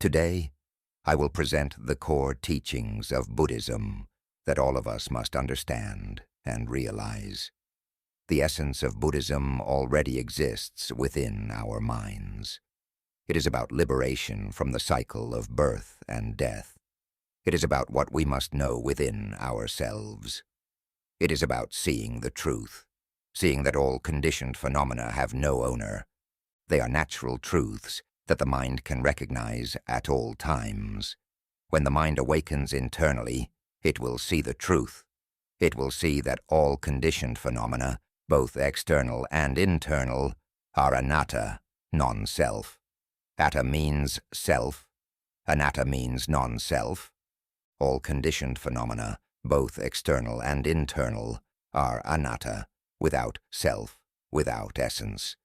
Today, I will present the core teachings of Buddhism that all of us must understand and realize. The essence of Buddhism already exists within our minds. It is about liberation from the cycle of birth and death. It is about what we must know within ourselves. It is about seeing the truth, seeing that all conditioned phenomena have no owner. They are natural truths that the mind can recognize at all times. When the mind awakens internally, it will see the truth. It will see that all conditioned phenomena, both external and internal, are anatta, non-self. Atta means self. Anatta means non-self. All conditioned phenomena, both external and internal, are anatta, without self, without essence.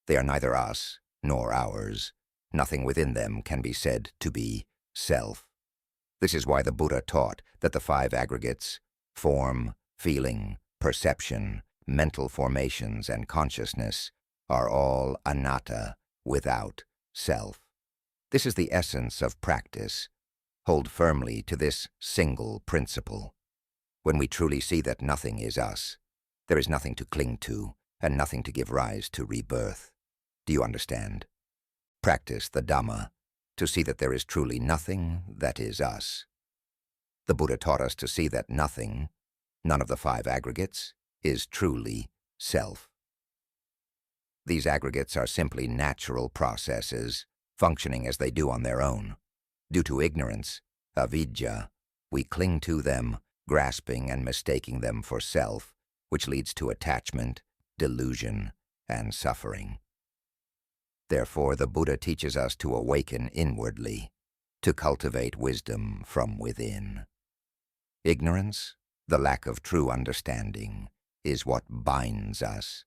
They are neither us nor ours. Nothing within them can be said to be self. This is why the Buddha taught that the five aggregates, form, feeling, perception, mental formations, and consciousness, are all anatta, without self. This is the essence of practice. Hold firmly to this single principle. When we truly see that nothing is us, there is nothing to cling to and nothing to give rise to rebirth. Do you understand? Practice the Dhamma to see that there is truly nothing that is us. The Buddha taught us to see that nothing, none of the five aggregates, is truly self. These aggregates are simply natural processes, functioning as they do on their own. Due to ignorance, avidya, we cling to them, grasping and mistaking them for self, which leads to attachment, delusion, and suffering. Therefore, the Buddha teaches us to awaken inwardly, to cultivate wisdom from within. Ignorance, the lack of true understanding, is what binds us.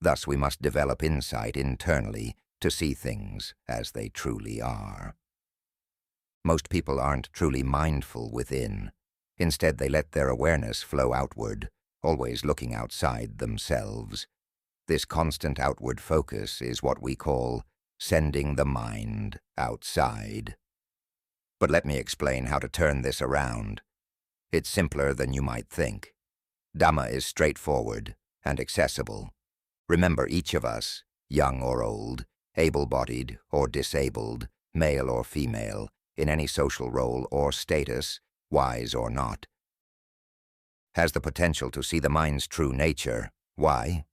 Thus, we must develop insight internally to see things as they truly are. Most people aren't truly mindful within. Instead, they let their awareness flow outward, always looking outside themselves. This constant outward focus is what we call sending the mind outside. But let me explain how to turn this around. It's simpler than you might think. Dhamma is straightforward and accessible. Remember, each of us, young or old, able-bodied or disabled, male or female, in any social role or status, wise or not, has the potential to see the mind's true nature. Why?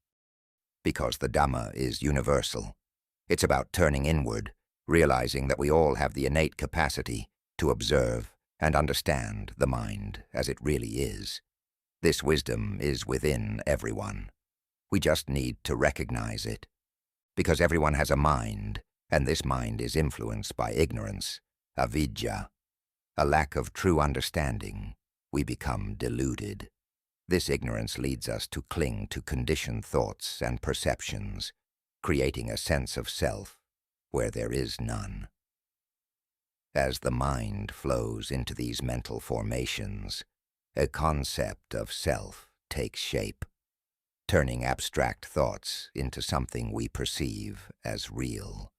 Because the Dhamma is universal. It's about turning inward, realizing that we all have the innate capacity to observe and understand the mind as it really is. This wisdom is within everyone. We just need to recognize it. Because everyone has a mind, and this mind is influenced by ignorance, avidya, a lack of true understanding, we become deluded. This ignorance leads us to cling to conditioned thoughts and perceptions, creating a sense of self where there is none. As the mind flows into these mental formations, a concept of self takes shape, turning abstract thoughts into something we perceive as real.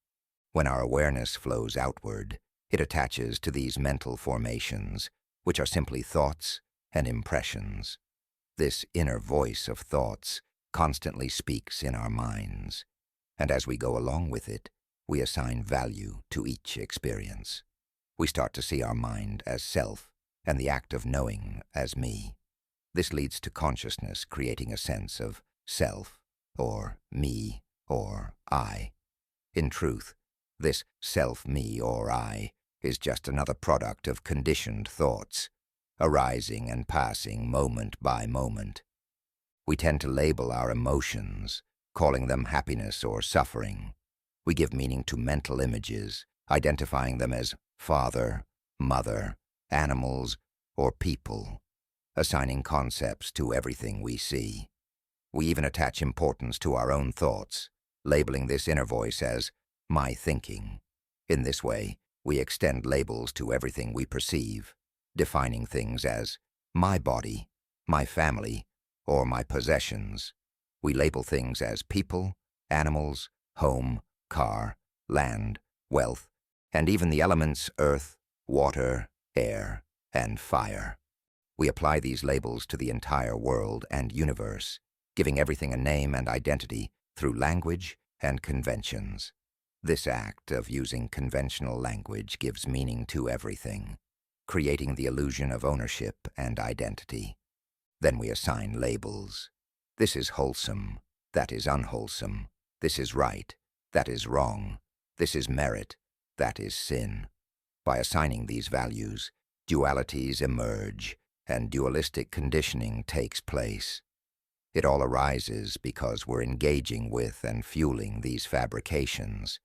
When our awareness flows outward, it attaches to these mental formations, which are simply thoughts and impressions. This inner voice of thoughts constantly speaks in our minds, and as we go along with it, we assign value to each experience. We start to see our mind as self, and the act of knowing as me. This leads to consciousness creating a sense of self, or me, or I. In truth, this self, me, or I is just another product of conditioned thoughts, arising and passing moment by moment. We tend to label our emotions, calling them happiness or suffering. We give meaning to mental images, identifying them as father, mother, animals, or people, assigning concepts to everything we see. We even attach importance to our own thoughts, labeling this inner voice as my thinking. In this way, we extend labels to everything we perceive, defining things as my body, my family, or my possessions. We label things as people, animals, home, car, land, wealth, and even the elements earth, water, air, and fire. We apply these labels to the entire world and universe, giving everything a name and identity through language and conventions. This act of using conventional language gives meaning to everything, creating the illusion of ownership and identity. Then we assign labels. This is wholesome, that is unwholesome. This is right, that is wrong. This is merit, that is sin. By assigning these values, dualities emerge, and dualistic conditioning takes place. It all arises because we're engaging with and fueling these fabrications.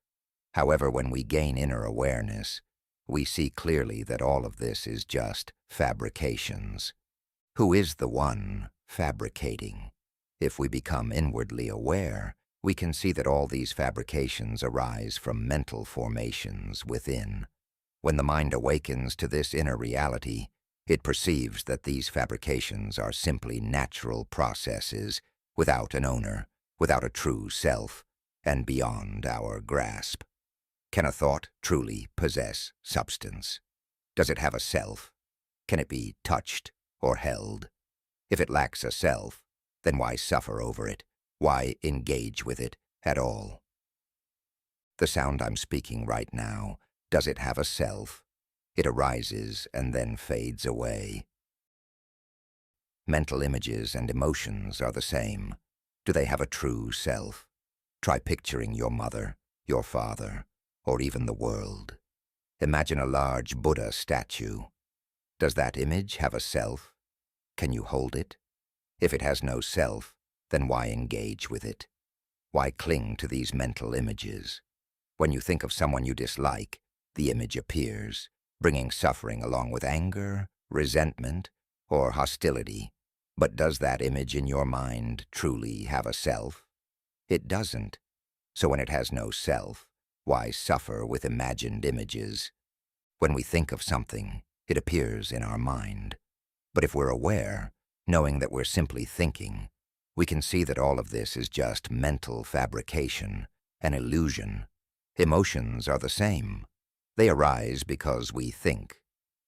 However, when we gain inner awareness, we see clearly that all of this is just fabrications. Who is the one fabricating? If we become inwardly aware, we can see that all these fabrications arise from mental formations within. When the mind awakens to this inner reality, it perceives that these fabrications are simply natural processes, without an owner, without a true self, and beyond our grasp. Can a thought truly possess substance? Does it have a self? Can it be touched or held? If it lacks a self, then why suffer over it? Why engage with it at all? The sound I'm speaking right now, does it have a self? It arises and then fades away. Mental images and emotions are the same. Do they have a true self? Try picturing your mother, your father, or even the world. Imagine a large Buddha statue. Does that image have a self? Can you hold it? If it has no self, then why engage with it? Why cling to these mental images? When you think of someone you dislike, the image appears, bringing suffering along with anger, resentment, or hostility. But does that image in your mind truly have a self? It doesn't. So when it has no self, why suffer with imagined images? When we think of something, it appears in our mind. But if we're aware, knowing that we're simply thinking, we can see that all of this is just mental fabrication, an illusion. Emotions are the same. They arise because we think.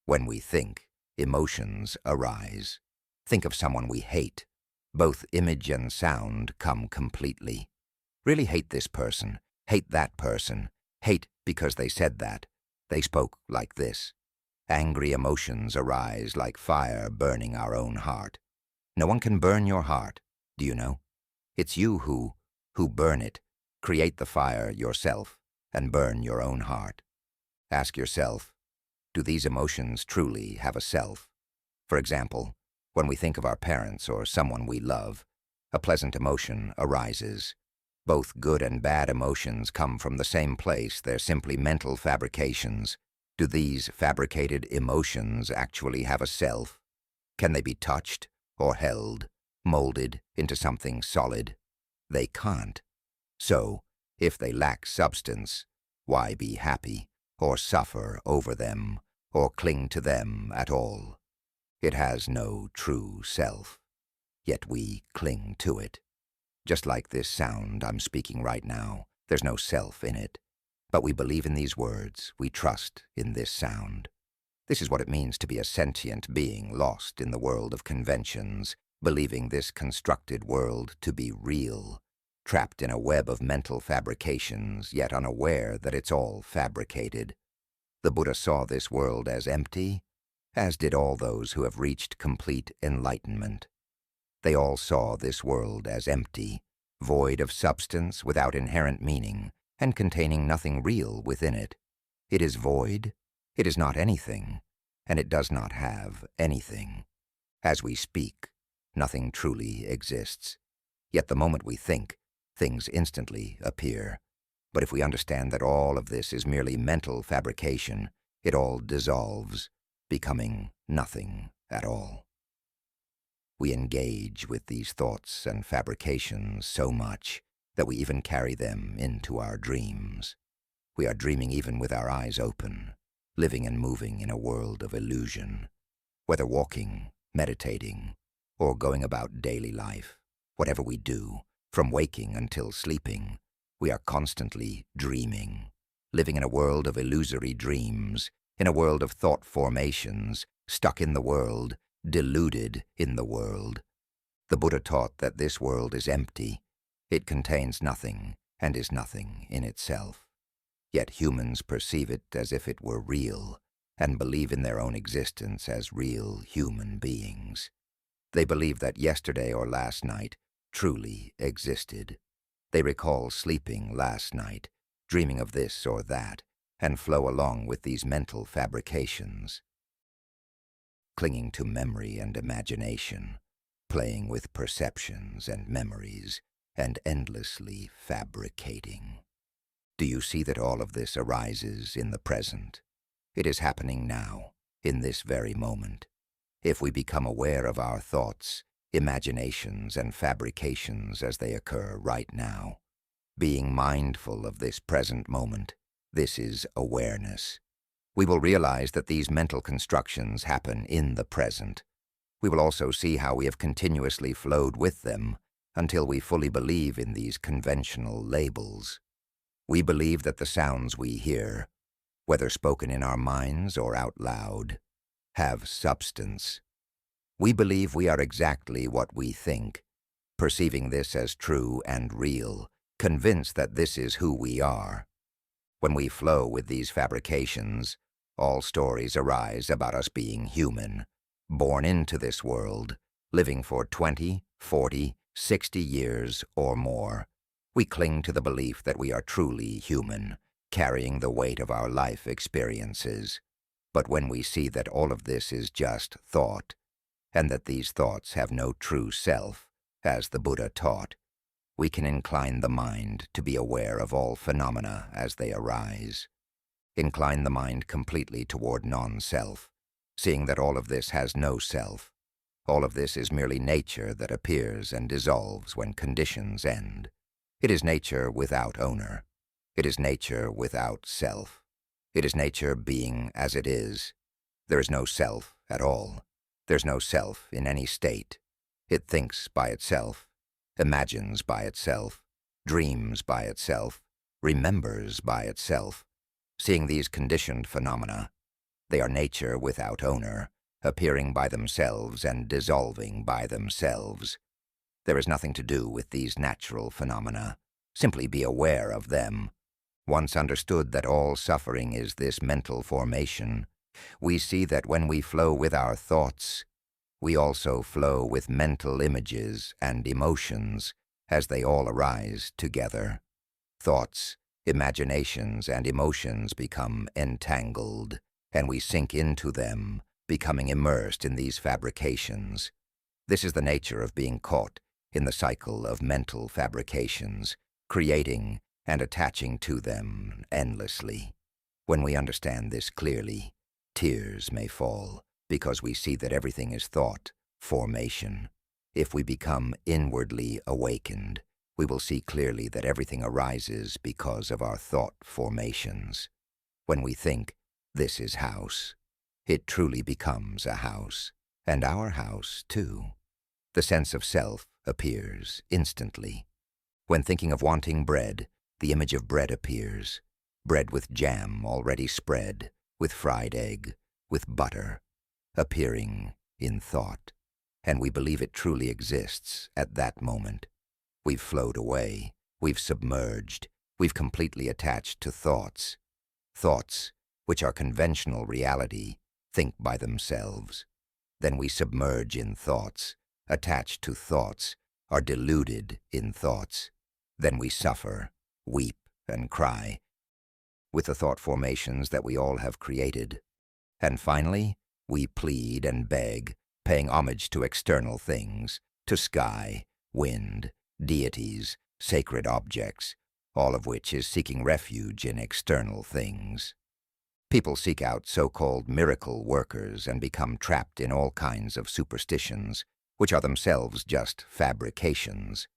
When we think, emotions arise. Think of someone we hate. Both image and sound come completely. Really hate this person, hate that person, hate because they said that. They spoke like this. Angry emotions arise like fire burning our own heart. No one can burn your heart, do you know? It's you who burn it. Create the fire yourself and burn your own heart. Ask yourself, do these emotions truly have a self? For example, when we think of our parents or someone we love, a pleasant emotion arises. Both good and bad emotions come from the same place. They're simply mental fabrications. Do these fabricated emotions actually have a self? Can they be touched or held, molded into something solid? They can't. So, if they lack substance, why be happy, or suffer over them, or cling to them at all? It has no true self, yet we cling to it. Just like this sound I'm speaking right now, there's no self in it. But we believe in these words, we trust in this sound. This is what it means to be a sentient being lost in the world of conventions, believing this constructed world to be real, trapped in a web of mental fabrications, yet unaware that it's all fabricated. The Buddha saw this world as empty, as did all those who have reached complete enlightenment. They all saw this world as empty, void of substance, without inherent meaning, and containing nothing real within it. It is void, it is not anything, and it does not have anything. As we speak, nothing truly exists. Yet the moment we think, things instantly appear. But if we understand that all of this is merely mental fabrication, it all dissolves, becoming nothing at all. We engage with these thoughts and fabrications so much that we even carry them into our dreams. We are dreaming even with our eyes open, living and moving in a world of illusion. Whether walking, meditating, or going about daily life, whatever we do, from waking until sleeping, we are constantly dreaming. living in a world of illusory dreams, in a world of thought formations, stuck in the world, deluded in the world. The Buddha taught that this world is empty. It contains nothing and is nothing in itself. Yet humans perceive it as if it were real and believe in their own existence as real human beings. They believe that yesterday or last night truly existed. They recall sleeping last night, dreaming of this or that, and flow along with these mental fabrications, clinging to memory and imagination, playing with perceptions and memories, and endlessly fabricating. Do you see that all of this arises in the present? It is happening now, in this very moment. If we become aware of our thoughts, imaginations, and fabrications as they occur right now, being mindful of this present moment, this is awareness. We will realize that these mental constructions happen in the present. We will also see how we have continuously flowed with them until we fully believe in these conventional labels. We believe that the sounds we hear, whether spoken in our minds or out loud, have substance. We believe we are exactly what we think, perceiving this as true and real, convinced that this is who we are. When we flow with these fabrications, all stories arise about us being human, born into this world, living for 20, 40, 60 years or more. We cling to the belief that we are truly human, carrying the weight of our life experiences. But when we see that all of this is just thought, and that these thoughts have no true self, as the Buddha taught, we can incline the mind to be aware of all phenomena as they arise. Incline the mind completely toward non-self, seeing that all of this has no self. All of this is merely nature that appears and dissolves when conditions end. It is nature without owner. It is nature without self. It is nature being as it is. There is no self at all. There's no self in any state. It thinks by itself, imagines by itself, dreams by itself, remembers by itself. Seeing these conditioned phenomena, they are nature without owner, appearing by themselves and dissolving by themselves. There is nothing to do with these natural phenomena. Simply be aware of them. Once understood that all suffering is this mental formation, we see that when we flow with our thoughts, we also flow with mental images and emotions as they all arise together. Thoughts, imaginations, and emotions become entangled, and we sink into them, becoming immersed in these fabrications. This is the nature of being caught in the cycle of mental fabrications, creating and attaching to them endlessly. When we understand this clearly, tears may fall, because we see that everything is thought, formation. If we become inwardly awakened, we will see clearly that everything arises because of our thought formations. When we think, this is house, it truly becomes a house, and our house too. The sense of self appears instantly. When thinking of wanting bread, the image of bread appears. Bread with jam already spread, with fried egg, with butter, appearing in thought. And we believe it truly exists at that moment. We've flowed away, we've submerged, we've completely attached to thoughts. Thoughts, which are conventional reality, think by themselves. Then we submerge in thoughts, attach to thoughts, are deluded in thoughts. Then we suffer, weep, and cry with the thought formations that we all have created. And finally, we plead and beg, paying homage to external things, to sky, wind, deities, sacred objects, all of which is seeking refuge in external things. People seek out so-called miracle workers and become trapped in all kinds of superstitions, which are themselves just fabrications.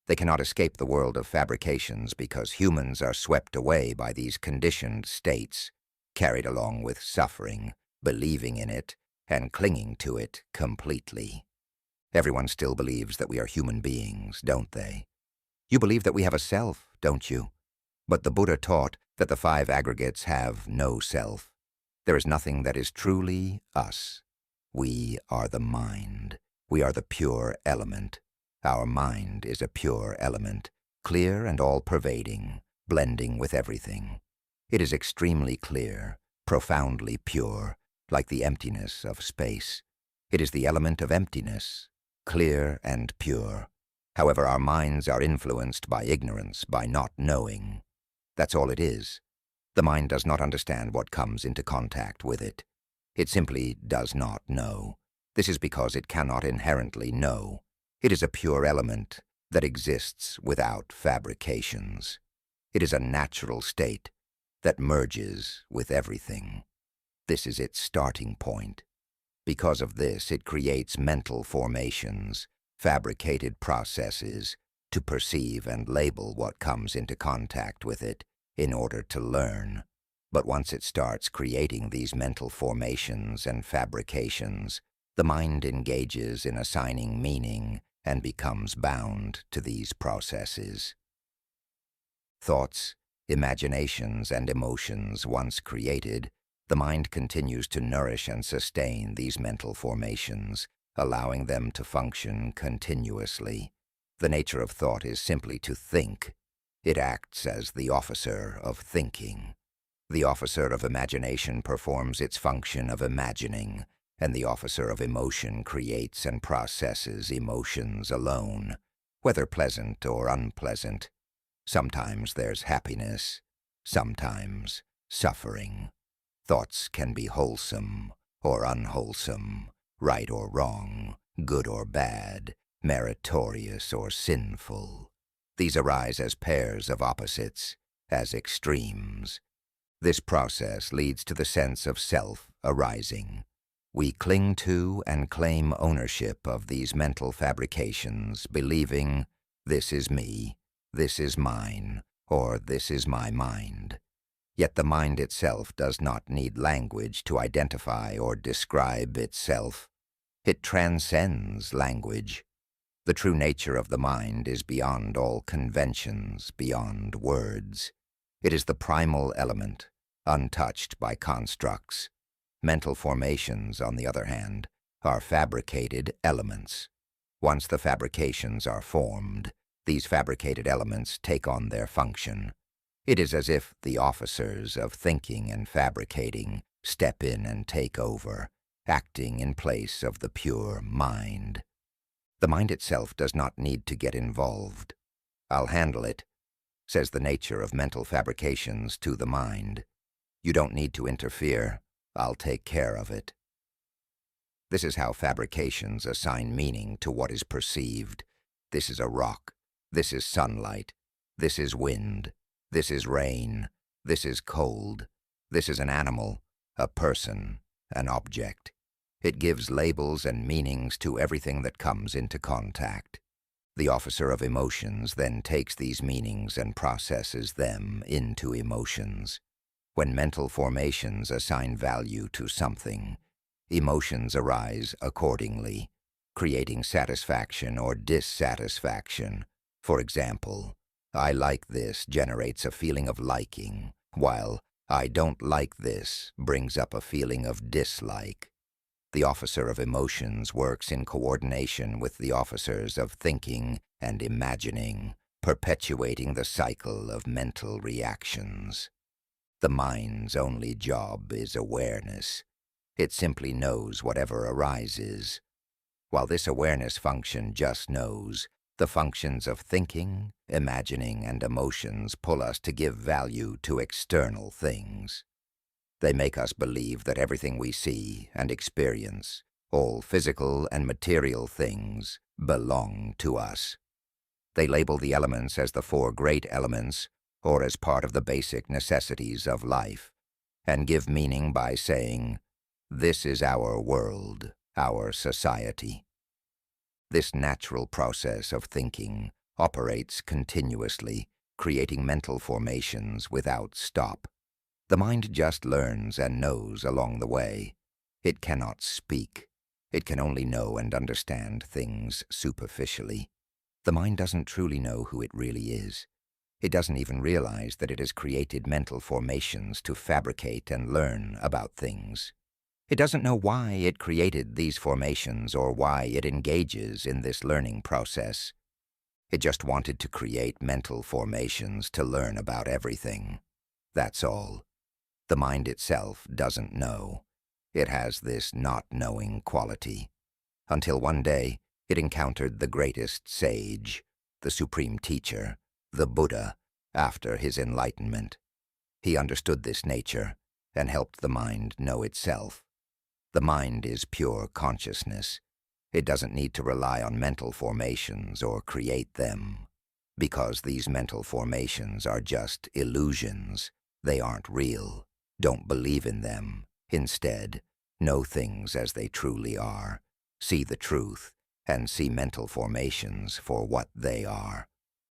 They cannot escape the world of fabrications because humans are swept away by these conditioned states, carried along with suffering, believing in it, and clinging to it completely. Everyone still believes that we are human beings, don't they? You believe that we have a self, don't you? But the Buddha taught that the five aggregates have no self. There is nothing that is truly us. We are the mind. We are the pure element. Our mind is a pure element, clear and all-pervading, blending with everything. It is extremely clear, profoundly pure, like the emptiness of space. It is the element of emptiness, clear and pure. However, our minds are influenced by ignorance, by not knowing. That's all it is. The mind does not understand what comes into contact with it. It simply does not know. This is because it cannot inherently know. It is a pure element that exists without fabrications. It is a natural state that merges with everything. This is its starting point. Because of this, it creates mental formations, fabricated processes, to perceive and label what comes into contact with it in order to learn. But once it starts creating these mental formations and fabrications, the mind engages in assigning meaning and becomes bound to these processes. Thoughts, imaginations, and emotions once created, the mind continues to nourish and sustain these mental formations, allowing them to function continuously. The nature of thought is simply to think. It acts as the officer of thinking. The officer of imagination performs its function of imagining, and the officer of emotion creates and processes emotions alone, whether pleasant or unpleasant. Sometimes there's happiness, sometimes suffering. Thoughts can be wholesome or unwholesome, right or wrong, good or bad, meritorious or sinful. These arise as pairs of opposites, as extremes. This process leads to the sense of self arising. We cling to and claim ownership of these mental fabrications, believing, this is me, this is mine, or this is my mind. Yet the mind itself does not need language to identify or describe itself. It transcends language. The true nature of the mind is beyond all conventions, beyond words. It is the primal element, untouched by constructs. Mental formations, on the other hand, are fabricated elements. Once the fabrications are formed, these fabricated elements take on their function. It is as if the officers of thinking and fabricating step in and take over, acting in place of the pure mind. The mind itself does not need to get involved. I'll handle it, says the nature of mental fabrications to the mind. You don't need to interfere. I'll take care of it. This is how fabrications assign meaning to what is perceived. This is a rock. This is sunlight. This is wind. This is rain. This is cold. This is an animal, a person, an object. It gives labels and meanings to everything that comes into contact. The officer of emotions then takes these meanings and processes them into emotions. When mental formations assign value to something, emotions arise accordingly, creating satisfaction or dissatisfaction. For example, I like this generates a feeling of liking, while I don't like this brings up a feeling of dislike. The officer of emotions works in coordination with the officers of thinking and imagining, perpetuating the cycle of mental reactions. The mind's only job is awareness. It simply knows whatever arises. While this awareness function just knows, the functions of thinking, imagining, and emotions pull us to give value to external things. They make us believe that everything we see and experience, all physical and material things, belong to us. They label the elements as the four great elements or as part of the basic necessities of life, and give meaning by saying, this is our world, our society. This natural process of thinking operates continuously, creating mental formations without stop. The mind just learns and knows along the way. It cannot speak. It can only know and understand things superficially. The mind doesn't truly know who it really is. It doesn't even realize that it has created mental formations to fabricate and learn about things. It doesn't know why it created these formations or why it engages in this learning process. It just wanted to create mental formations to learn about everything. That's all. The mind itself doesn't know. It has this not knowing quality. Until one day, it encountered the greatest sage, the supreme teacher, the Buddha, after his enlightenment. He understood this nature and helped the mind know itself. The mind is pure consciousness. It doesn't need to rely on mental formations or create them, because these mental formations are just illusions. They aren't real. Don't believe in them. Instead, know things as they truly are. See the truth, and see mental formations for what they are.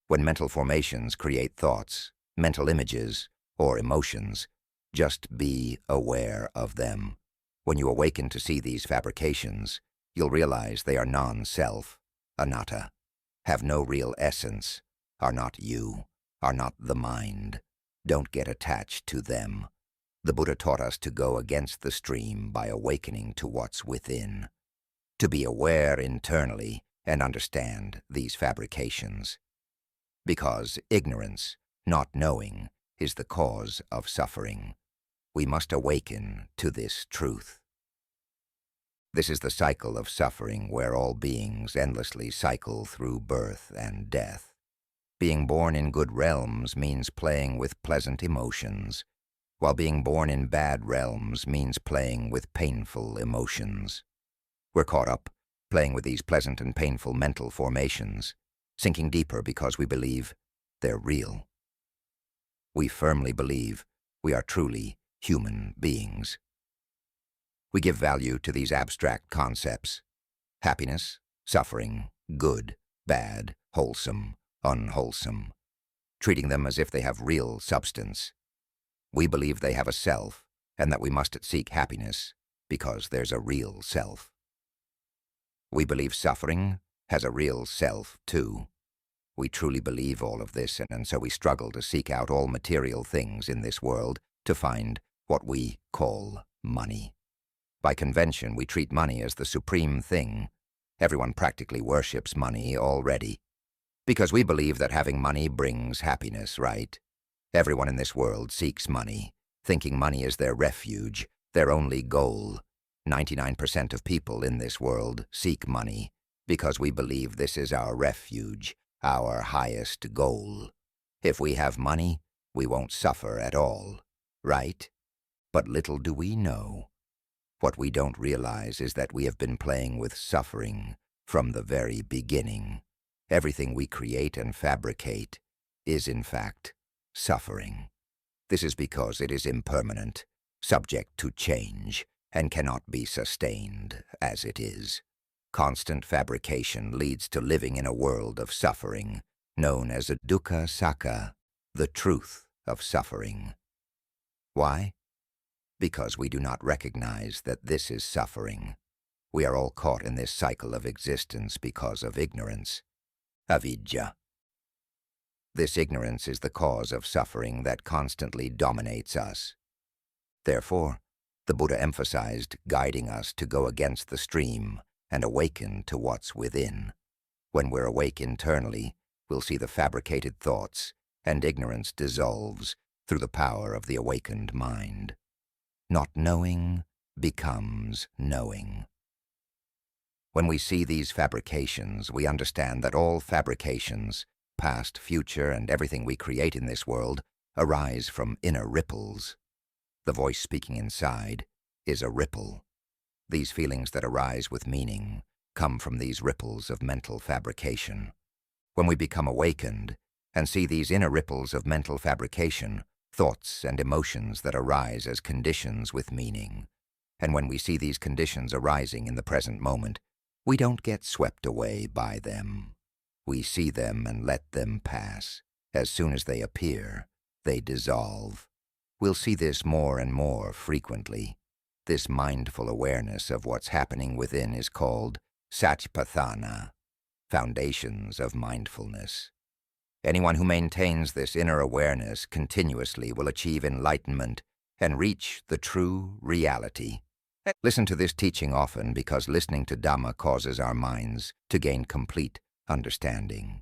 When mental formations create thoughts, mental images, or emotions, just be aware of them. When you awaken to see these fabrications, you'll realize they are non-self, anatta, have no real essence, are not you, are not the mind. Don't get attached to them. The Buddha taught us to go against the stream by awakening to what's within, to be aware internally and understand these fabrications. Because ignorance, not knowing, is the cause of suffering. We must awaken to this truth. This is the cycle of suffering where all beings endlessly cycle through birth and death. Being born in good realms means playing with pleasant emotions, while being born in bad realms means playing with painful emotions. We're caught up playing with these pleasant and painful mental formations, sinking deeper because we believe they're real. We firmly believe we are truly human beings. We give value to these abstract concepts: happiness, suffering, good, bad, wholesome, unwholesome, treating them as if they have real substance. We believe they have a self and that we must seek happiness because there's a real self. We believe suffering has a real self, too. We truly believe all of this, and so we struggle to seek out all material things in this world to find what we call money. By convention, we treat money as the supreme thing. Everyone practically worships money already, because we believe that having money brings happiness, right? Everyone in this world seeks money, thinking money is their refuge, their only goal. 99% of people in this world seek money because we believe this is our refuge, our highest goal. If we have money, we won't suffer at all, right? But little do we know. What we don't realize is that we have been playing with suffering from the very beginning. Everything we create and fabricate is, in fact, suffering. This is because it is impermanent, subject to change, and cannot be sustained as it is. Constant fabrication leads to living in a world of suffering, known as a dukkha sakha, the truth of suffering. Why? Because we do not recognize that this is suffering. We are all caught in this cycle of existence because of ignorance, avidya. This ignorance is the cause of suffering that constantly dominates us. Therefore, the Buddha emphasized guiding us to go against the stream and awaken to what's within. When we're awake internally, we'll see the fabricated thoughts, and ignorance dissolves through the power of the awakened mind. Not knowing becomes knowing. When we see these fabrications, we understand that all fabrications, past, future, and everything we create in this world, arise from inner ripples. The voice speaking inside is a ripple. These feelings that arise with meaning come from these ripples of mental fabrication. When we become awakened and see these inner ripples of mental fabrication, thoughts and emotions that arise as conditions with meaning, and when we see these conditions arising in the present moment, we don't get swept away by them. We see them and let them pass. As soon as they appear, they dissolve. We'll see this more and more frequently. This mindful awareness of what's happening within is called satipatthana, foundations of mindfulness. Anyone who maintains this inner awareness continuously will achieve enlightenment and reach the true reality. Listen to this teaching often because listening to Dhamma causes our minds to gain complete understanding.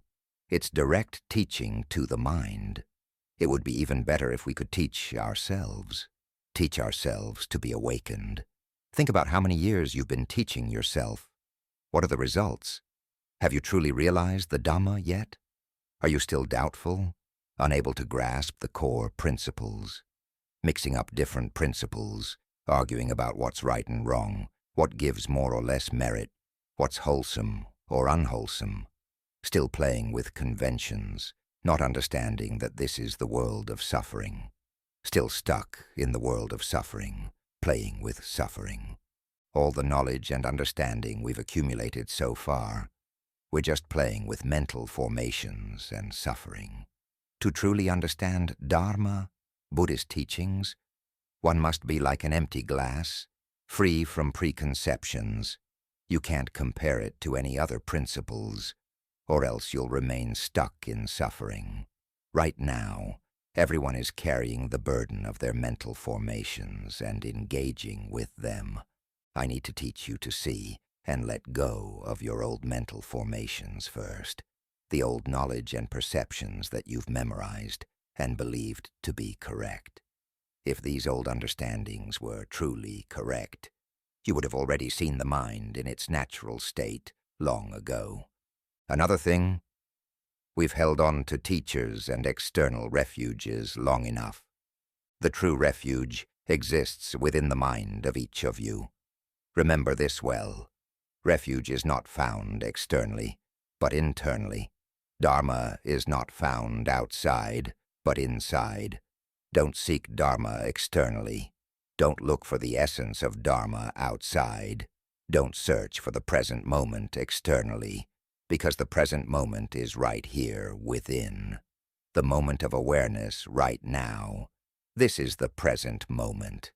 It's direct teaching to the mind. It would be even better if we could teach ourselves to be awakened. Think about how many years you've been teaching yourself. What are the results? Have you truly realized the Dhamma yet? Are you still doubtful, unable to grasp the core principles? Mixing up different principles, arguing about what's right and wrong, what gives more or less merit, what's wholesome or unwholesome. Still playing with conventions, not understanding that this is the world of suffering. Still stuck in the world of suffering, playing with suffering. All the knowledge and understanding we've accumulated so far, we're just playing with mental formations and suffering. To truly understand Dharma, Buddhist teachings, one must be like an empty glass, free from preconceptions. You can't compare it to any other principles, or else you'll remain stuck in suffering. Right now, everyone is carrying the burden of their mental formations and engaging with them. I need to teach you to see and let go of your old mental formations first, the old knowledge and perceptions that you've memorized and believed to be correct. If these old understandings were truly correct, you would have already seen the mind in its natural state long ago. Another thing, we've held on to teachers and external refuges long enough. The true refuge exists within the mind of each of you. Remember this well. Refuge is not found externally, but internally. Dharma is not found outside, but inside. Don't seek Dharma externally. Don't look for the essence of Dharma outside. Don't search for the present moment externally, because the present moment is right here within. The moment of awareness right now. This is the present moment.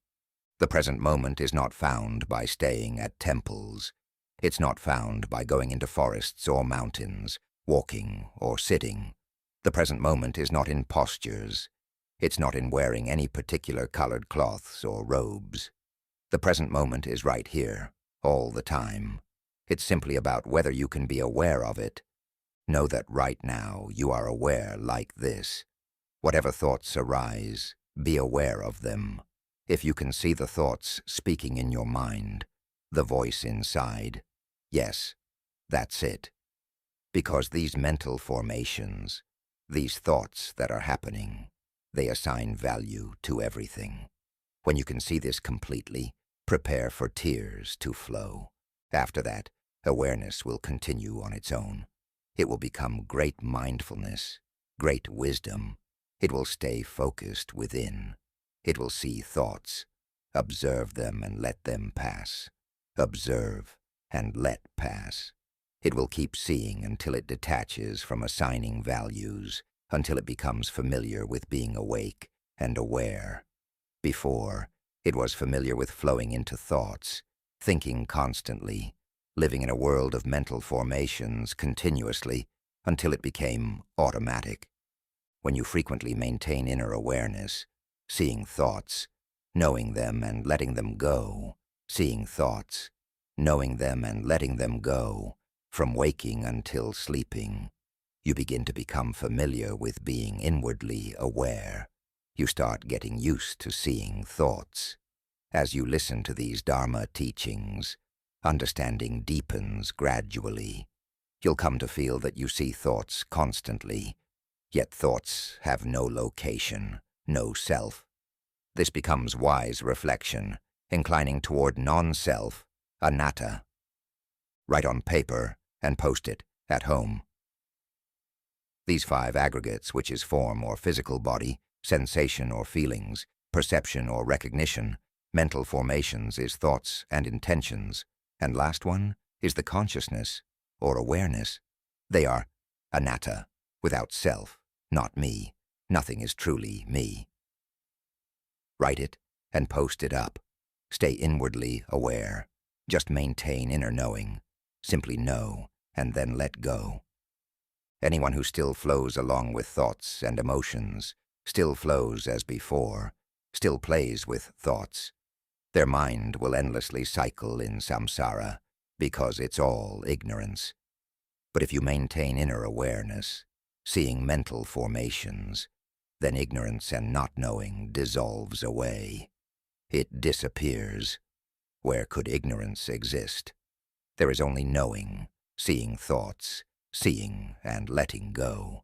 The present moment is not found by staying at temples. It's not found by going into forests or mountains, walking or sitting. The present moment is not in postures. It's not in wearing any particular colored cloths or robes. The present moment is right here, all the time. It's simply about whether you can be aware of it. Know that right now you are aware like this. Whatever thoughts arise, be aware of them. If you can see the thoughts speaking in your mind, the voice inside, yes, that's it. Because these mental formations, these thoughts that are happening, they assign value to everything. When you can see this completely, prepare for tears to flow. After that, awareness will continue on its own. It will become great mindfulness, great wisdom. It will stay focused within. It will see thoughts, observe them and let them pass. Observe and let pass. It will keep seeing until it detaches from assigning values, until it becomes familiar with being awake and aware. Before, it was familiar with flowing into thoughts, thinking constantly, living in a world of mental formations continuously until it became automatic. When you frequently maintain inner awareness, seeing thoughts, knowing them and letting them go, seeing thoughts, knowing them and letting them go, from waking until sleeping, you begin to become familiar with being inwardly aware. You start getting used to seeing thoughts. As you listen to these Dharma teachings, understanding deepens gradually. You'll come to feel that you see thoughts constantly, yet thoughts have no location, no self. This becomes wise reflection, inclining toward nonself, anatta. Write on paper and post it at home. These 5 aggregates, which is form or physical body, sensation or feelings, perception or recognition, mental formations is thoughts and intentions, and last one is the consciousness or awareness. They are anatta, without self, not me. Nothing is truly me. Write it and post it up. Stay inwardly aware. Just maintain inner knowing. Simply know and then let go. Anyone who still flows along with thoughts and emotions, still flows as before, still plays with thoughts, their mind will endlessly cycle in samsara because it's all ignorance. But if you maintain inner awareness, seeing mental formations, then ignorance and not knowing dissolves away. It disappears. Where could ignorance exist? There is only knowing, seeing thoughts, seeing and letting go.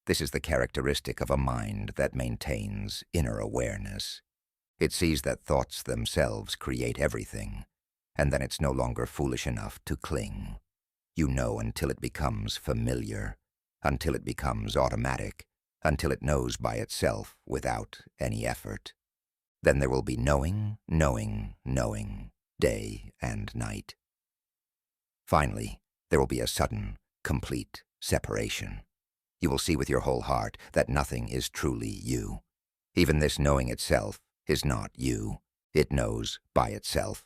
This is the characteristic of a mind that maintains inner awareness. It sees that thoughts themselves create everything, and then it's no longer foolish enough to cling. You know until it becomes familiar, until it becomes automatic, until it knows by itself without any effort. Then there will be knowing, knowing, knowing, day and night. Finally, there will be a sudden, complete separation. You will see with your whole heart that nothing is truly you. Even this knowing itself is not you. It knows by itself.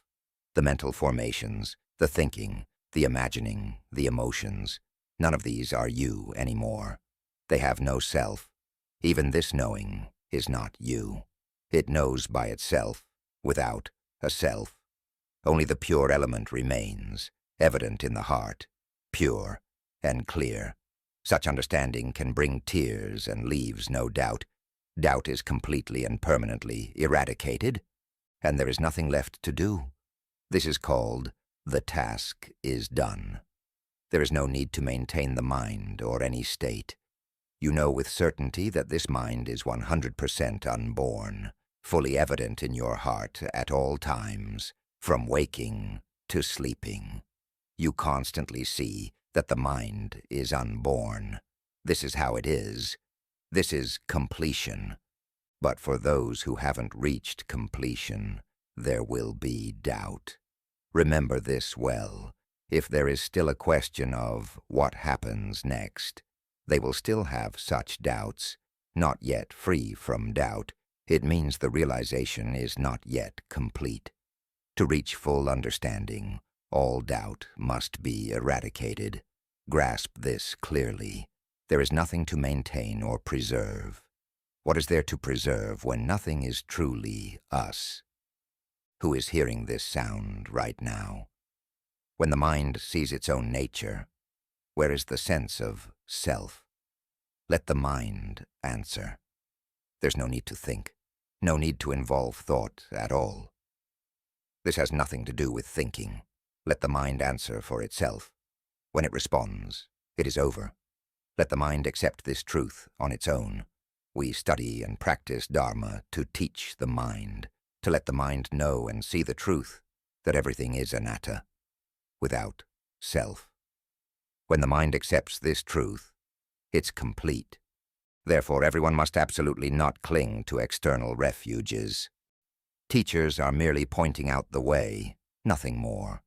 The mental formations, the thinking, the imagining, the emotions, none of these are you anymore. They have no self. Even this knowing is not you. It knows by itself, without a self. Only the pure element remains, evident in the heart, pure and clear. Such understanding can bring tears and leaves no doubt. Doubt is completely and permanently eradicated, and there is nothing left to do. This is called the task is done. There is no need to maintain the mind or any state. You know with certainty that this mind is 100% unborn, fully evident in your heart at all times, from waking to sleeping. You constantly see that the mind is unborn. This is how it is. This is completion. But for those who haven't reached completion, there will be doubt. Remember this well. If there is still a question of what happens next, they will still have such doubts, not yet free from doubt. It means the realization is not yet complete. To reach full understanding, all doubt must be eradicated. Grasp this clearly. There is nothing to maintain or preserve. What is there to preserve when nothing is truly us? Who is hearing this sound right now? When the mind sees its own nature, where is the sense of self? Let the mind answer. There's no need to think, no need to involve thought at all. This has nothing to do with thinking. Let the mind answer for itself. When it responds, it is over. Let the mind accept this truth on its own. We study and practice Dharma to teach the mind, to let the mind know and see the truth that everything is anatta, without self. When the mind accepts this truth, it's complete. Therefore, everyone must absolutely not cling to external refuges. Teachers are merely pointing out the way, nothing more.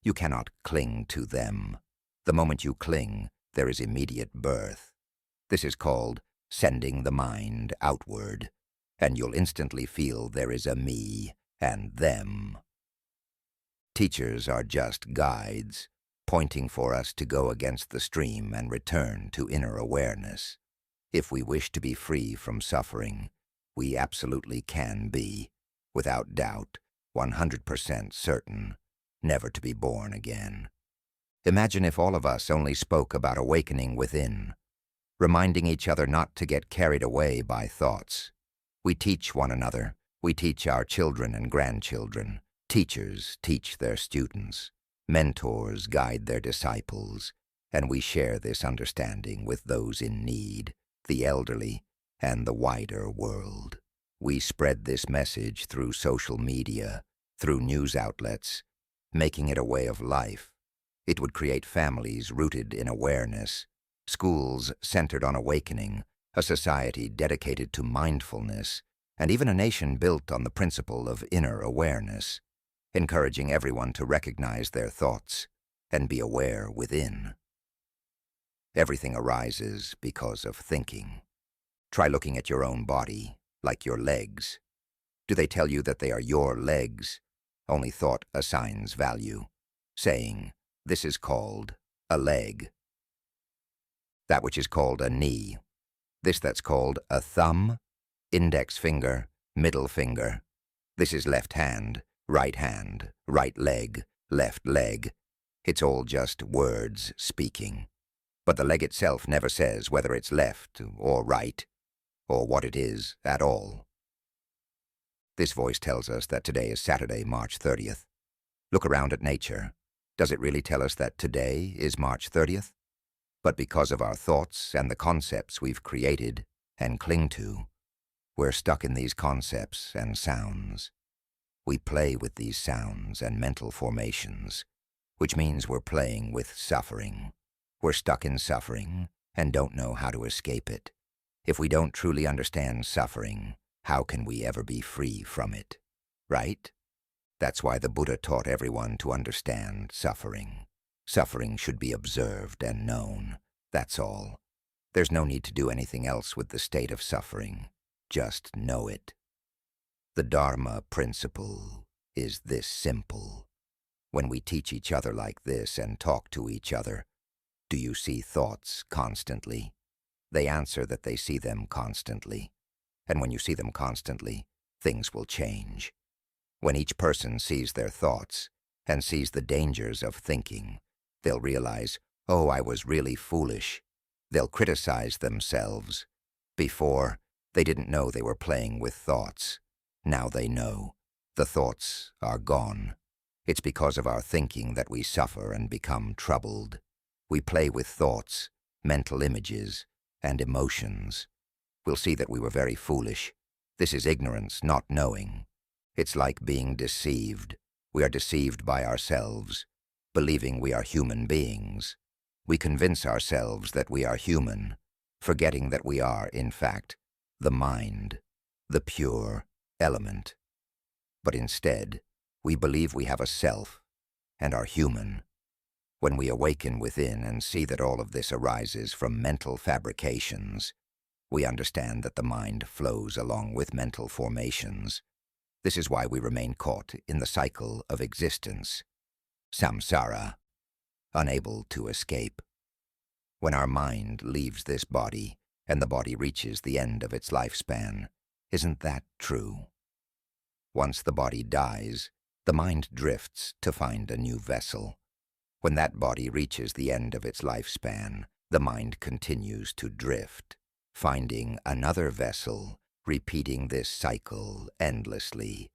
You cannot cling to them. The moment you cling, there is immediate birth. This is called sending the mind outward, and you'll instantly feel there is a me and them. Teachers are just guides, pointing for us to go against the stream and return to inner awareness. If we wish to be free from suffering, we absolutely can be, without doubt, 100% certain, never to be born again. Imagine if all of us only spoke about awakening within, reminding each other not to get carried away by thoughts. We teach one another. We teach our children and grandchildren. Teachers teach their students. Mentors guide their disciples. And we share this understanding with those in need, the elderly, and the wider world. We spread this message through social media, through news outlets, making it a way of life. It would create families rooted in awareness, schools centered on awakening, a society dedicated to mindfulness, and even a nation built on the principle of inner awareness, encouraging everyone to recognize their thoughts and be aware within. Everything arises because of thinking. Try looking at your own body, like your legs. Do they tell you that they are your legs? Only thought assigns value, saying, "This is called a leg." that which is called a knee, this that's called a thumb, index finger, middle finger. This is left hand, right leg, left leg. It's all just words speaking. But the leg itself never says whether it's left or right, or what it is at all. This voice tells us that today is Saturday, March 30th. Look around at nature. Does it really tell us that today is March 30th? But because of our thoughts and the concepts we've created and cling to, we're stuck in these concepts and sounds. We play with these sounds and mental formations, which means we're playing with suffering. We're stuck in suffering and don't know how to escape it. If we don't truly understand suffering, how can we ever be free from it? Right? That's why the Buddha taught everyone to understand suffering. Suffering should be observed and known. That's all. There's no need to do anything else with the state of suffering. Just know it. The Dharma principle is this simple. When we teach each other like this and talk to each other, do you see thoughts constantly? They answer that they see them constantly. And when you see them constantly, things will change. When each person sees their thoughts and sees the dangers of thinking, they'll realize, oh, I was really foolish. They'll criticize themselves. Before, they didn't know they were playing with thoughts. Now they know. The thoughts are gone. It's because of our thinking that we suffer and become troubled. We play with thoughts, mental images, and emotions. We'll see that we were very foolish. This is ignorance, not knowing. It's like being deceived. We are deceived by ourselves, believing we are human beings. We convince ourselves that we are human, forgetting that we are, in fact, the mind, the pure element. But instead, we believe we have a self and are human. When we awaken within and see that all of this arises from mental fabrications, we understand that the mind flows along with mental formations. This is why we remain caught in the cycle of existence, samsara, unable to escape. When our mind leaves this body and the body reaches the end of its lifespan, isn't that true? Once the body dies, the mind drifts to find a new vessel. When that body reaches the end of its lifespan, the mind continues to drift, finding another vessel, repeating this cycle endlessly.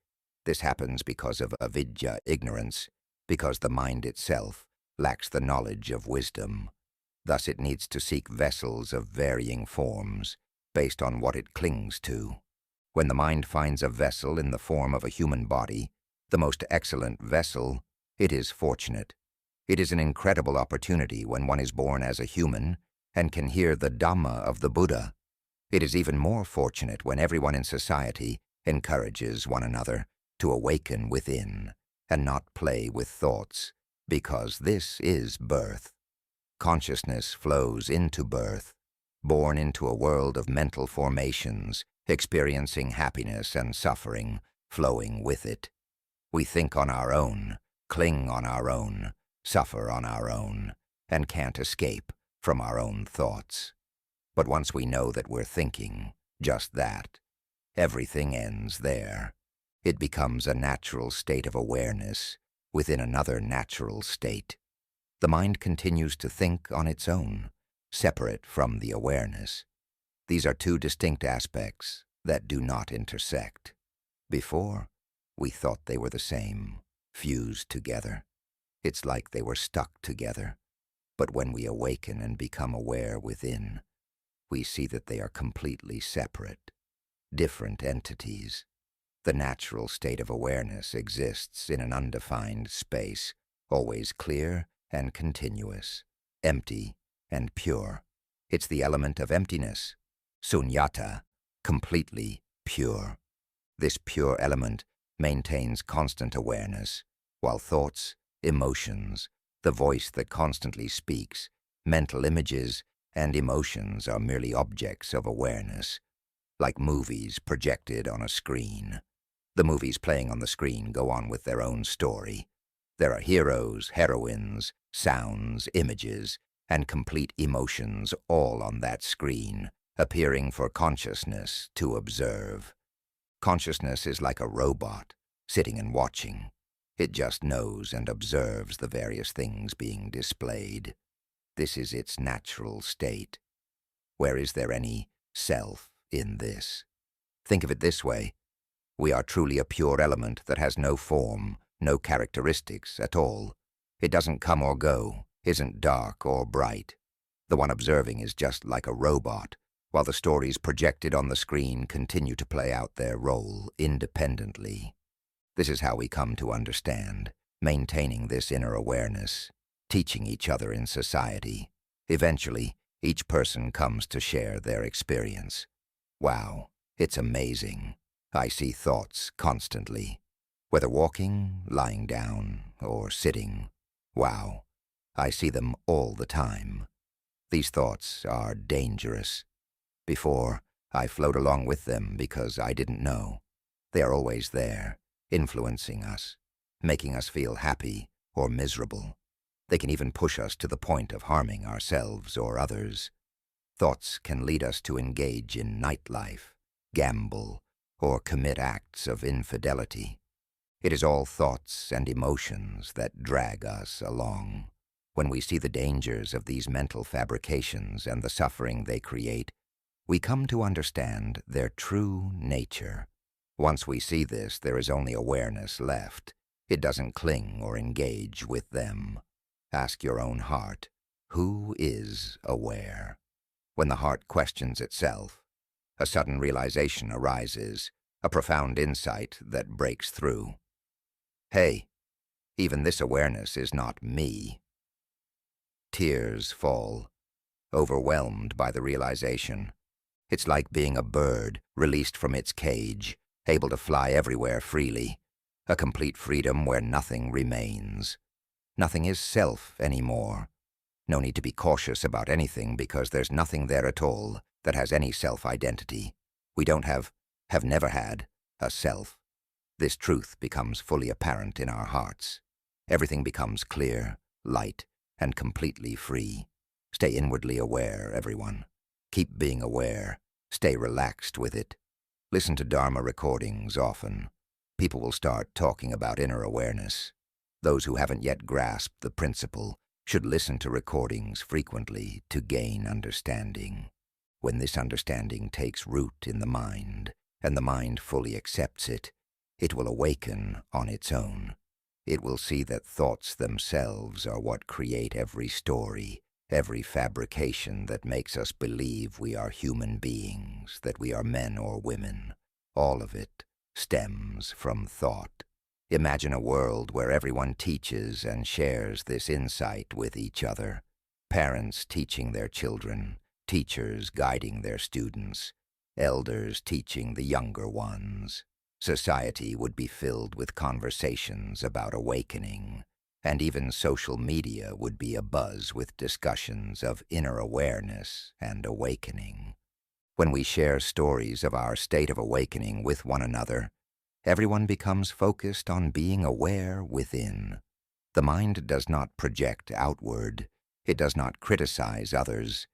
This happens because of avidya, ignorance, because the mind itself lacks the knowledge of wisdom. Thus it needs to seek vessels of varying forms, based on what it clings to. When the mind finds a vessel in the form of a human body, the most excellent vessel, it is fortunate. It is an incredible opportunity when one is born as a human and can hear the Dhamma of the Buddha. It is even more fortunate when everyone in society encourages one another to awaken within and not play with thoughts, because this is birth. Consciousness flows into birth, born into a world of mental formations, experiencing happiness and suffering, flowing with it. We think on our own, cling on our own, suffer on our own, and can't escape from our own thoughts. But once we know that we're thinking just that, everything ends there. It becomes a natural state of awareness within another natural state. The mind continues to think on its own, separate from the awareness. These are two distinct aspects that do not intersect. Before, we thought they were the same, fused together. It's like they were stuck together. But when we awaken and become aware within, we see that they are completely separate, different entities. The natural state of awareness exists in an undefined space, always clear and continuous, empty and pure. It's the element of emptiness, sunyata, completely pure. This pure element maintains constant awareness, while thoughts, emotions, the voice that constantly speaks, mental images, and emotions are merely objects of awareness, like movies projected on a screen. The movies playing on the screen go on with their own story. There are heroes, heroines, sounds, images, and complete emotions all on that screen, appearing for consciousness to observe. Consciousness is like a robot, sitting and watching. It just knows and observes the various things being displayed. This is its natural state. Where is there any self in this? Think of it this way. We are truly a pure element that has no form, no characteristics at all. It doesn't come or go, isn't dark or bright. The one observing is just like a robot, while the stories projected on the screen continue to play out their role independently. This is how we come to understand, maintaining this inner awareness, teaching each other in society. Eventually, each person comes to share their experience. Wow, it's amazing. I see thoughts constantly, whether walking, lying down, or sitting. Wow, I see them all the time. These thoughts are dangerous. Before, I float along with them because I didn't know. They are always there, influencing us, making us feel happy or miserable. They can even push us to the point of harming ourselves or others. Thoughts can lead us to engage in nightlife, gamble, or commit acts of infidelity. It is all thoughts and emotions that drag us along. When we see the dangers of these mental fabrications and the suffering they create, we come to understand their true nature. Once we see this, there is only awareness left. It doesn't cling or engage with them. Ask your own heart, who is aware? When the heart questions itself, a sudden realization arises, a profound insight that breaks through. Hey, even this awareness is not me. Tears fall, overwhelmed by the realization. It's like being a bird released from its cage, able to fly everywhere freely, a complete freedom where nothing remains. Nothing is self anymore. No need to be cautious about anything because there's nothing there at all that has any self-identity. We don't have never had, a self. This truth becomes fully apparent in our hearts. Everything becomes clear, light, and completely free. Stay inwardly aware, everyone. Keep being aware. Stay relaxed with it. Listen to Dharma recordings often. People will start talking about inner awareness. Those who haven't yet grasped the principle should listen to recordings frequently to gain understanding. When this understanding takes root in the mind, and the mind fully accepts it, it will awaken on its own. It will see that thoughts themselves are what create every story, every fabrication that makes us believe we are human beings, that we are men or women. All of it stems from thought. Imagine a world where everyone teaches and shares this insight with each other. Parents teaching their children, teachers guiding their students, elders teaching the younger ones. Society would be filled with conversations about awakening, and even social media would be abuzz with discussions of inner awareness and awakening. When we share stories of our state of awakening with one another, everyone becomes focused on being aware within. The mind does not project outward, it does not criticize others,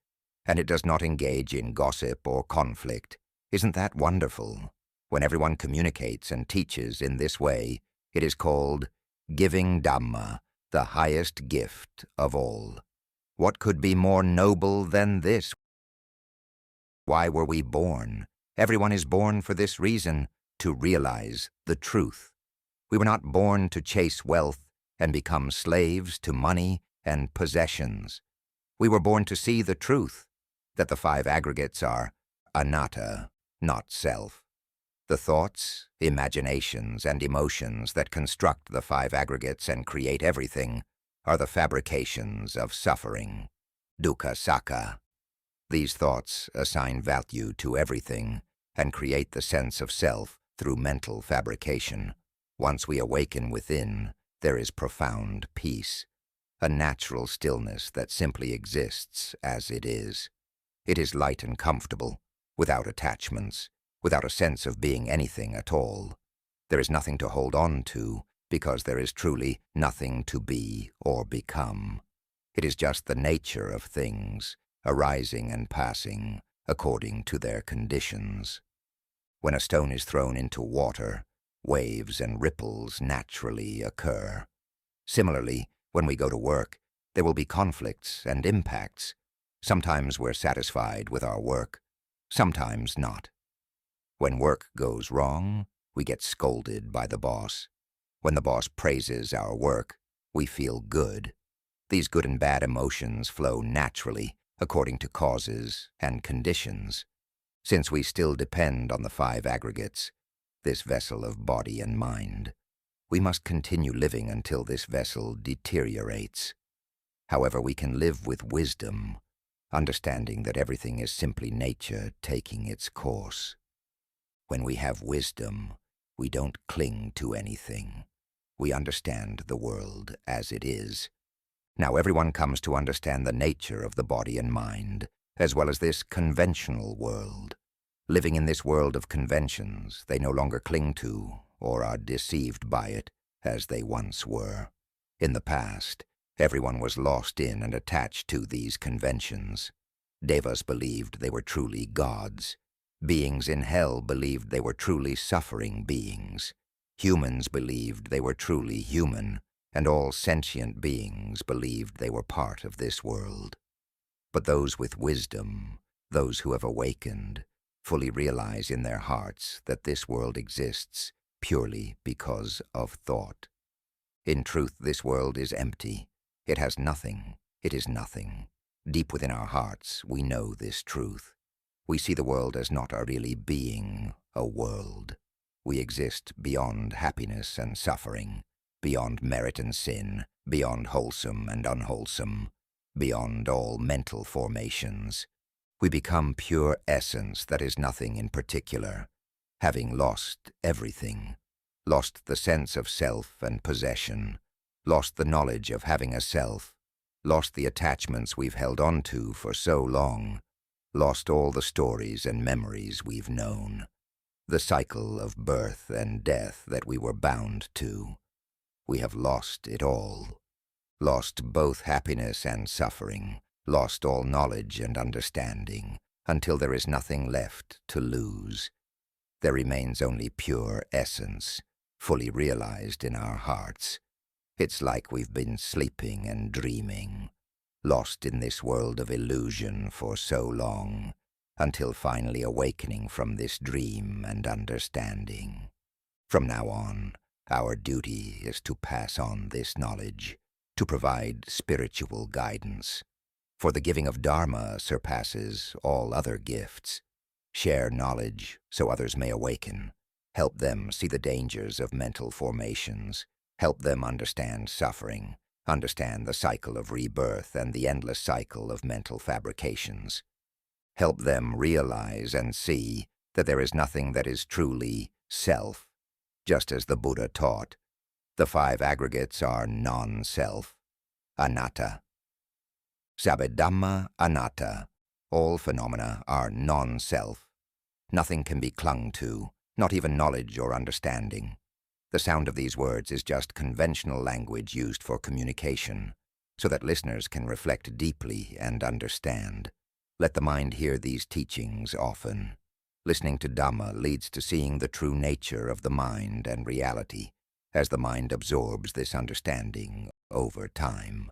and it does not engage in gossip or conflict. Isn't that wonderful? When everyone communicates and teaches in this way, it is called giving Dhamma, the highest gift of all. What could be more noble than this? Why were we born? Everyone is born for this reason, to realize the truth. We were not born to chase wealth and become slaves to money and possessions. We were born to see the truth, that the five aggregates are anatta, not self. The thoughts, imaginations, and emotions that construct the five aggregates and create everything are the fabrications of suffering, dukkha sakka. These thoughts assign value to everything and create the sense of self through mental fabrication. Once we awaken within, there is profound peace, a natural stillness that simply exists as it is. It is light and comfortable, without attachments, without a sense of being anything at all. There is nothing to hold on to, because there is truly nothing to be or become. It is just the nature of things, arising and passing according to their conditions. When a stone is thrown into water, waves and ripples naturally occur. Similarly, when we go to work, there will be conflicts and impacts. Sometimes we're satisfied with our work, sometimes not. When work goes wrong, we get scolded by the boss. When the boss praises our work, we feel good. These good and bad emotions flow naturally according to causes and conditions. Since we still depend on the 5 aggregates, this vessel of body and mind, we must continue living until this vessel deteriorates. However, we can live with wisdom, understanding that everything is simply nature taking its course. When we have wisdom, we don't cling to anything. We understand the world as it is. Now everyone comes to understand the nature of the body and mind, as well as this conventional world. Living in this world of conventions, they no longer cling to or are deceived by it as they once were. In the past, everyone was lost in and attached to these conventions. Devas believed they were truly gods. Beings in hell believed they were truly suffering beings. Humans believed they were truly human, and all sentient beings believed they were part of this world. But those with wisdom, those who have awakened, fully realize in their hearts that this world exists purely because of thought. In truth, this world is empty. It has nothing. It is nothing. Deep within our hearts, we know this truth. We see the world as not a really being, a world. We exist beyond happiness and suffering, beyond merit and sin, beyond wholesome and unwholesome, beyond all mental formations. We become pure essence that is nothing in particular, having lost everything, lost the sense of self and possession, lost the knowledge of having a self, lost the attachments we've held on to for so long, lost all the stories and memories we've known, the cycle of birth and death that we were bound to. We have lost it all, lost both happiness and suffering, lost all knowledge and understanding, until there is nothing left to lose. There remains only pure essence, fully realized in our hearts. It's like we've been sleeping and dreaming, lost in this world of illusion for so long, until finally awakening from this dream and understanding. From now on, our duty is to pass on this knowledge, to provide spiritual guidance. For the giving of Dharma surpasses all other gifts. Share knowledge so others may awaken. Help them see the dangers of mental formations. Help them understand suffering, understand the cycle of rebirth and the endless cycle of mental fabrications. Help them realize and see that there is nothing that is truly self, just as the Buddha taught. The 5 aggregates are non-self, anatta. Sabbe Dhamma anatta. All phenomena are non-self. Nothing can be clung to, not even knowledge or understanding. The sound of these words is just conventional language used for communication, so that listeners can reflect deeply and understand. Let the mind hear these teachings often. Listening to Dhamma leads to seeing the true nature of the mind and reality, as the mind absorbs this understanding over time.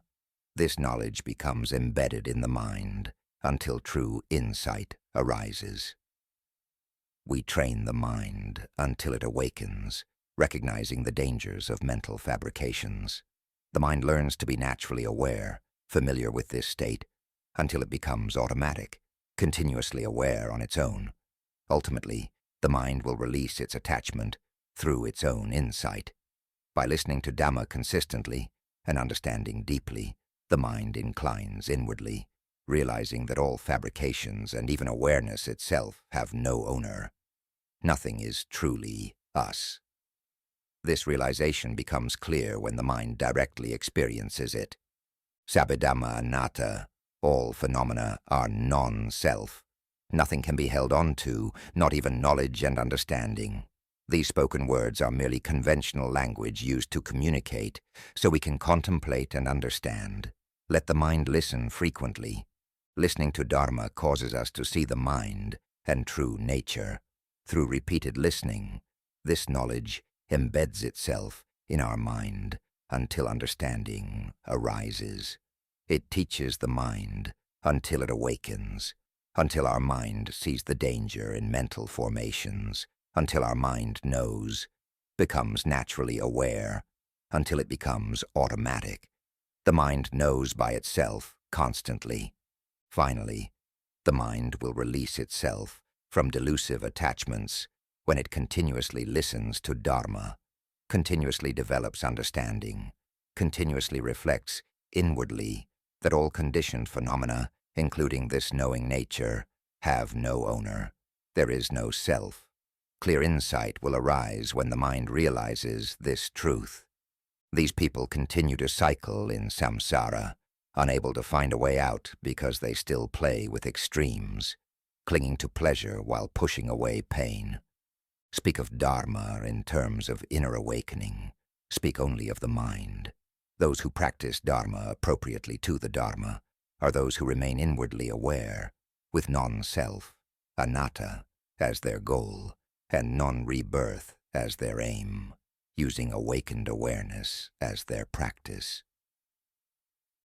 This knowledge becomes embedded in the mind until true insight arises. We train the mind until it awakens, recognizing the dangers of mental fabrications. The mind learns to be naturally aware, familiar with this state, until it becomes automatic, continuously aware on its own. Ultimately, the mind will release its attachment through its own insight. By listening to Dhamma consistently and understanding deeply, the mind inclines inwardly, realizing that all fabrications and even awareness itself have no owner. Nothing is truly us. This realization becomes clear when the mind directly experiences it. Sabbe Dhamma anatta. All phenomena are non-self. Nothing can be held on to, not even knowledge and understanding. These spoken words are merely conventional language used to communicate, so we can contemplate and understand. Let the mind listen frequently. Listening to Dharma causes us to see the mind and true nature. Through repeated listening, this knowledge embeds itself in our mind until understanding arises. It teaches the mind until it awakens, until our mind sees the danger in mental formations, until our mind knows, becomes naturally aware, until it becomes automatic. The mind knows by itself constantly. Finally, the mind will release itself from delusive attachments when it continuously listens to Dharma, continuously develops understanding, continuously reflects inwardly that all conditioned phenomena, including this knowing nature, have no owner. There is no self. Clear insight will arise when the mind realizes this truth. These people continue to cycle in samsara, unable to find a way out because they still play with extremes, clinging to pleasure while pushing away pain. Speak of Dharma in terms of inner awakening. Speak only of the mind. Those who practice Dharma appropriately to the Dharma are those who remain inwardly aware, with non-self, anatta, as their goal, and non-rebirth as their aim, using awakened awareness as their practice.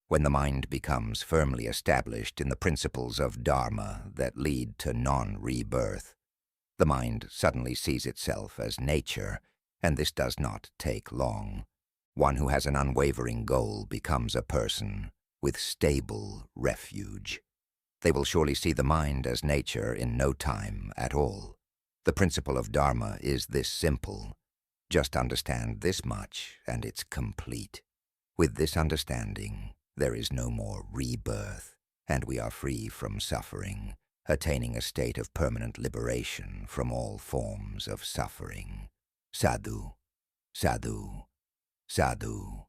When the mind becomes firmly established in the principles of Dharma that lead to non-rebirth, the mind suddenly sees itself as nature, and this does not take long. One who has an unwavering goal becomes a person with stable refuge. They will surely see the mind as nature in no time at all. The principle of Dharma is this simple. Just understand this much, and it's complete. With this understanding, there is no more rebirth, and we are free from suffering, attaining a state of permanent liberation from all forms of suffering. Sadhu, sadhu, sadhu.